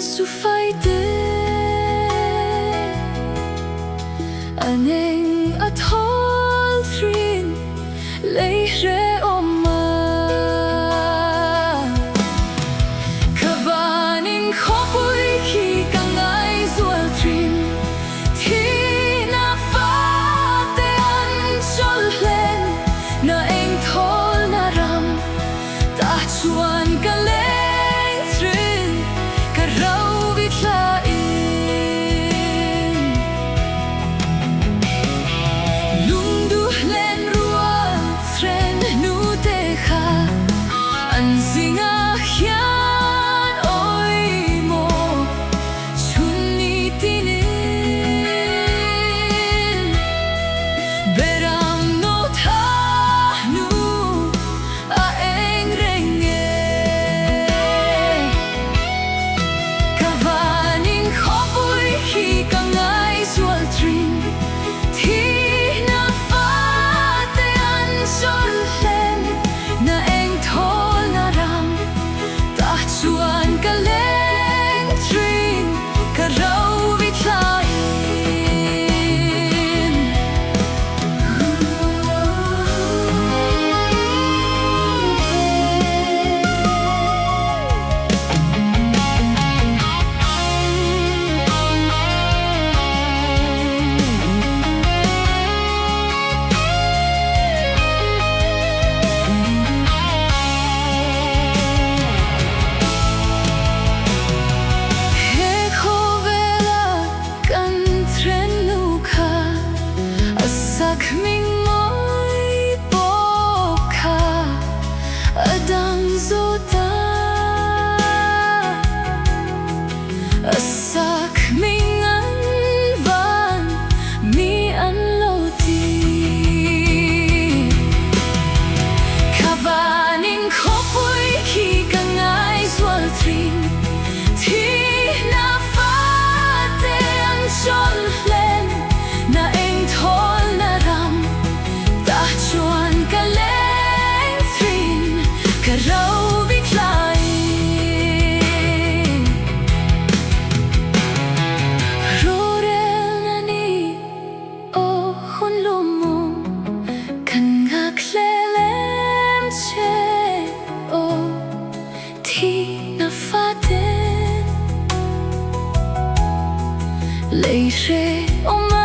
su phai te aneng athol thrin lei re oma kavaning khopui khi ka ngai zual thrin thi na fa te an chol hlen na eng thol na ram ta chuan ka leng thrin ka rau vi thla in lung du hlen rual thren nu te kha an zinga hian oi mo chun ni tinin beram no tha nu a eng renge kavaning khopui khi ka ngai zual thrin thi na fa te an chol hlen na eng thol na ram ta chuan ka leng thrin ka rau vi thla in he khovela kan thren nu kha asak ming moi po kha adang zota asak ming an van mi an lo ti kavaning khopui khi ka ngai zual thrin thi na fa te an chol hlen na eng thol na ram ta chuan ka leng thrin ka rau vi thla in rorel na ni o hun lumum kan ngak lelem che o thi na fa te lei re oma